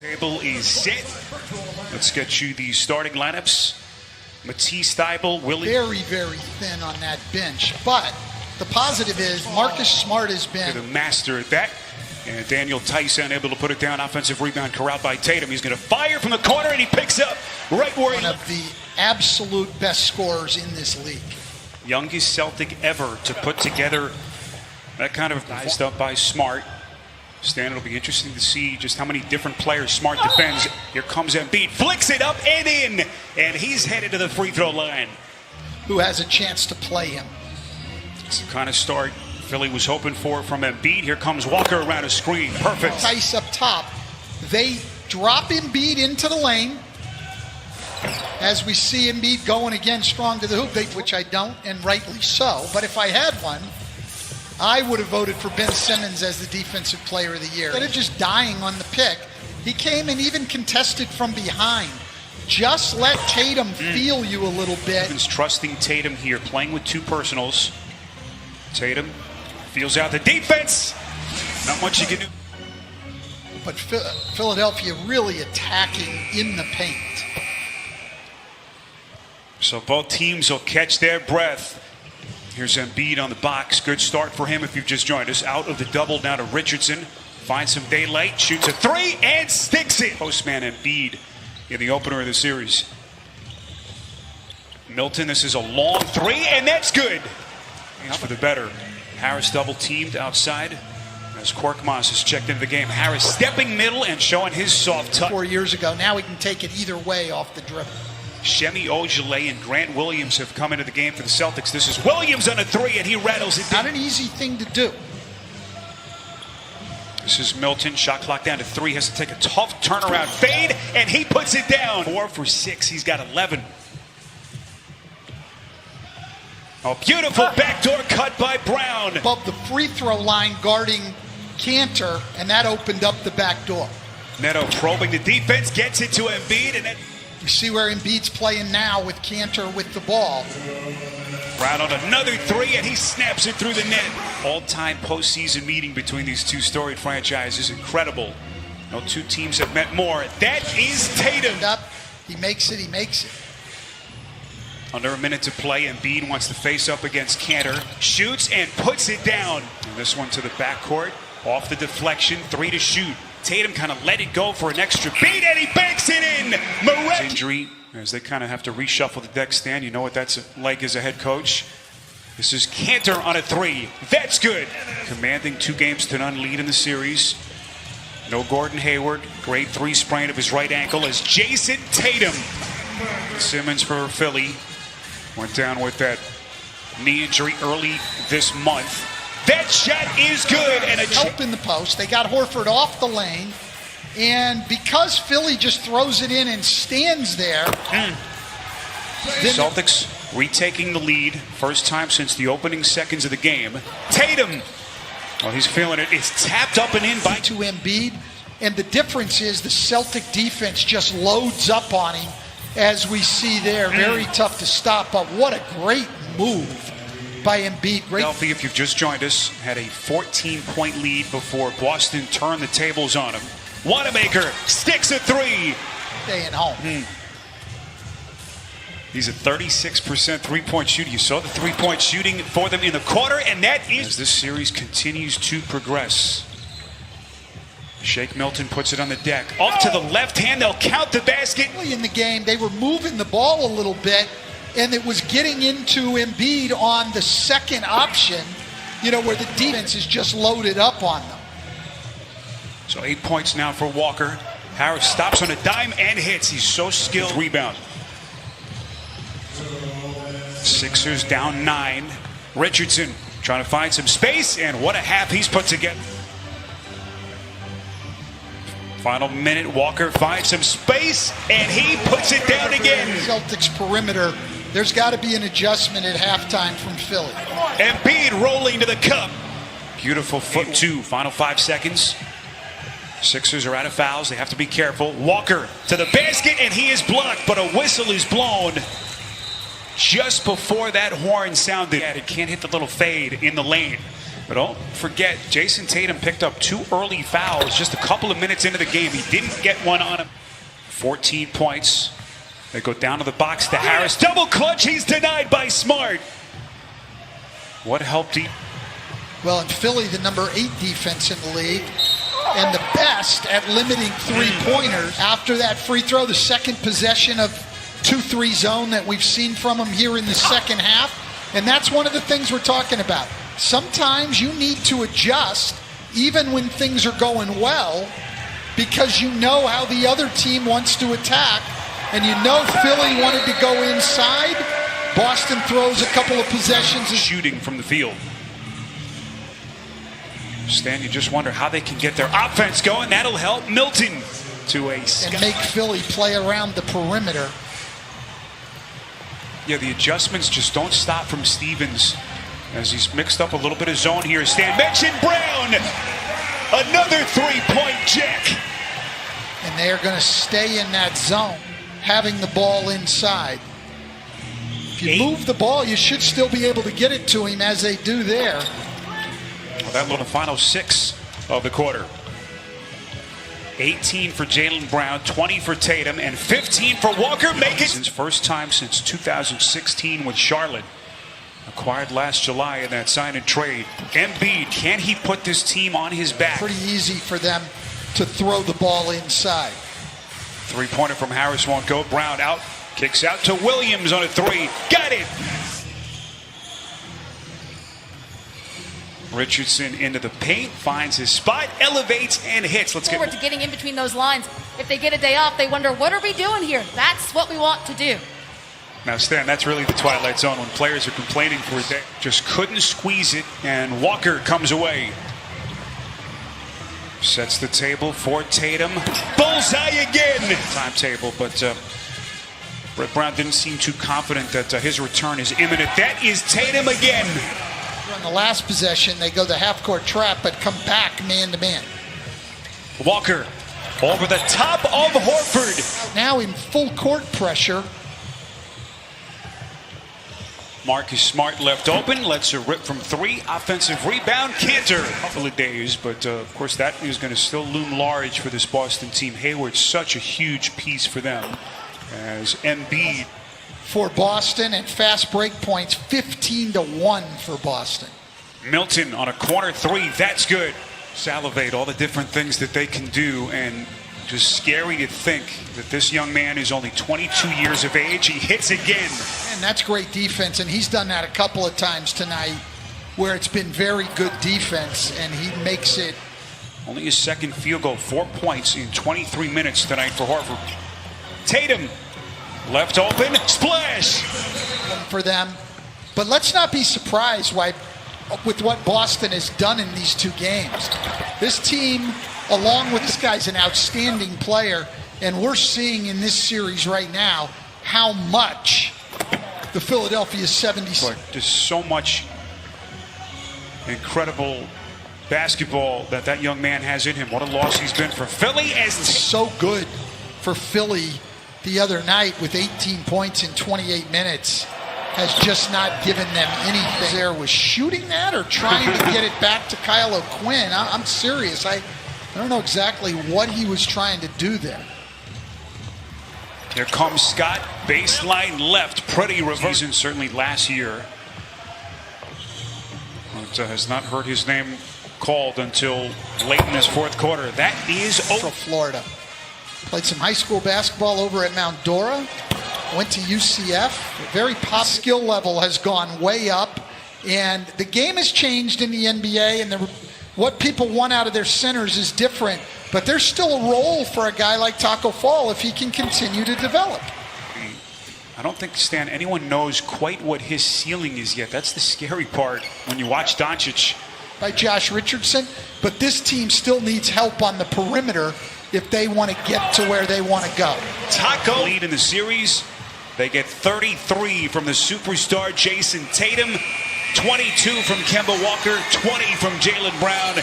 Table is set. Let's get you the starting lineups. Matisse Thybulle, Willie. Very, very thin on that bench. But the positive is Marcus Smart has been the master at that. And Daniel Tyson able to put it down. Offensive rebound corralled by Tatum. He's going to fire from the corner, and he picks up right where one of the absolute best scorers in this league. Youngest Celtic ever to put together that kind of stuff by Smart. Stan, it'll be interesting to see just how many different players Smart defends. Here comes Embiid, flicks it up and in, and he's headed to the free throw line. Who has a chance to play him? It's the kind of start Philly was hoping for from Embiid. Here comes Walker around a screen. Perfect. Tice up top. They drop Embiid into the lane. As we see Embiid going again strong to the hoop, which I don't, and rightly so. But if I had one, I would have voted for Ben Simmons as the defensive player of the year. Instead of just dying on the pick, he came and even contested from behind. Just let Tatum feel you a little bit. He's trusting Tatum here, playing with two personals. Tatum feels out the defense. Not much you can do. But Philadelphia really attacking in the paint. So both teams will catch their breath. Here's Embiid on the box. Good start for him if you've just joined us. Out of the double now to Richardson. Finds some daylight, shoots a three, and sticks it. Postman Embiid in the opener of the series. Milton, this is a long three, and that's good. For the better. Harris double teamed outside as Korkmaz has checked into the game. Harris stepping middle and showing his soft touch. 4 years ago, now he can take it either way off the dribble. Shemi Ojeleye and Grant Williams have come into the game for the Celtics. This is Williams on a three, and he rattles it down. Not an easy thing to do. This is Milton. Shot clock down to 3. Has to take a tough turnaround fade, and he puts it down. 4 for 6. He's got 11. A beautiful backdoor cut by Brown. Above the free throw line guarding Cantor, and that opened up the back door. Neto probing the defense, gets it to Embiid, and then you see where Embiid's playing now with Cantor with the ball. Brown on another three, and he snaps it through the net. All-time postseason meeting between these two storied franchises. Incredible. No two teams have met more. That is Tatum. He makes it, he makes it. Under a minute to play, Embiid wants to face up against Cantor. Shoots and puts it down. And this one to the backcourt. Off the deflection, 3 to shoot. Tatum kind of let it go for an extra beat, and he banks it in. Injury, as they kind of have to reshuffle the deck. Stand, you know what that's like as a head coach. This is Cantor on a 3. That's good. Commanding 2-0 lead in the series. No Gordon Hayward. Grade 3 sprain of his right ankle as Jason Tatum. Simmons for Philly. Went down with that knee injury early this month. That shot is good, and a help in the post. They got Horford off the lane, and because Philly just throws it in and stands there. Celtics retaking the lead, first time since the opening seconds of the game. Tatum, oh, he's feeling it. It's tapped up and in by to Embiid, and the difference is the Celtic defense just loads up on him, as we see there. Very tough to stop, but what a great move by Embiid. Philadelphia, if you've just joined us, had a 14-point lead before Boston turned the tables on him. Wanamaker sticks a 3. Staying home. He's a 36% three-point shooter. You saw the three-point shooting for them in the quarter, and that is as this series continues to progress. Shake Milton puts it on the deck. Off to the left hand, they'll count the basket. In the game, they were moving the ball a little bit, and it was getting into Embiid on the second option, you know, where the defense is just loaded up on them. So 8 points now for Walker. Harris stops on a dime and hits. He's so skilled. Rebound. Sixers down 9. Richardson trying to find some space, and what a half he's put together. Final minute, Walker finds some space, and he puts it down again. Celtics perimeter. There's got to be an adjustment at halftime from Philly. Embiid rolling to the cup. Beautiful foot 2. Final 5 seconds. Sixers are out of fouls. They have to be careful. Walker to the basket, and he is blocked, but a whistle is blown just before that horn sounded. It can't hit the little fade in the lane. But don't forget, Jason Tatum picked up 2 early fouls just a couple of minutes into the game. He didn't get one on him. 14 points. They go down to the box to Harris. Double clutch. He's denied by Smart. What helped he? Well, in Philly, the number 8 defense in the league and the best at limiting three-pointers. After that free throw, the second possession of 2-3 zone that we've seen from him here in the second half. And that's one of the things we're talking about. Sometimes you need to adjust even when things are going well because you know how the other team wants to attack. And you know Philly wanted to go inside. Boston throws a couple of possessions. Shooting from the field. Stan, you just wonder how they can get their offense going. That'll help Milton to a and make Philly play around the perimeter. Yeah, the adjustments just don't stop from Stevens as he's mixed up a little bit of zone here. Stan mentioned Brown. Another 3-point jack. And they are going to stay in that zone, having the ball inside. If you move the ball, you should still be able to get it to him as they do there. Well, that little final 6 of the quarter. 18 for Jaylen Brown, 20 for Tatum, and 15 for Walker. Make it his first time since 2016 with Charlotte. Acquired last July in that sign and trade. Embiid, can he put this team on his back? Pretty easy for them to throw the ball inside. 3-pointer from Harris won't go. Brown out. Kicks out to Williams on a 3. Got it! Richardson into the paint, finds his spot, elevates, and hits. Let's forward to getting in between those lines. If they get a day off, they wonder, what are we doing here? That's what we want to do. Now, Stan, that's really the twilight zone when players are complaining for a day. Just couldn't squeeze it, and Walker comes away. Sets the table for Tatum. Bullseye again! Timetable, but Brett Brown didn't seem too confident that his return is imminent. That is Tatum again. On the last possession, they go the half-court trap, but come back man-to-man. Walker over the top of Horford. Now in full court pressure. Marcus Smart left open, lets her rip from 3. Offensive rebound, Cantor. A couple of days, but of course that is going to still loom large for this Boston team. Hayward's such a huge piece for them as Embiid. For Boston at fast break points, 15-1 for Boston. Milton on a corner 3, that's good. Salivate all the different things that they can do, and just scary to think that this young man is only 22 years of age. He hits again. And that's great defense, and he's done that a couple of times tonight where it's been very good defense, and he makes it. Only his second field goal, 4 points in 23 minutes tonight for Horford. Tatum. Left open, splash! For them. But let's not be surprised with what Boston has done in these 2 games. This team, along with this guy's an outstanding player, and we're seeing in this series right now how much the Philadelphia 76ers. Just so much incredible basketball that young man has in him. What a loss he's been for Philly. As so good for Philly the other night with 18 points in 28 minutes has just not given them anything. There was shooting that or trying to get it back to Kyle O'Quinn. I'm serious. I don't know exactly what he was trying to do there. Here comes Scott, baseline left, pretty reverse. And certainly last year, but has not heard his name called until late in this 4th quarter. That is over. Florida. Played some high school basketball over at Mount Dora. Went to UCF. Very pop skill level has gone way up. And the game has changed in the NBA, and what people want out of their centers is different. But there's still a role for a guy like Taco Fall if he can continue to develop. I don't think, Stan, anyone knows quite what his ceiling is yet. That's the scary part when you watch Doncic. By Josh Richardson. But this team still needs help on the perimeter if they want to get to where they want to go. Taco lead in the series. They get 33 from the superstar Jason Tatum, 22 from Kemba Walker, 20 from Jaylen Brown.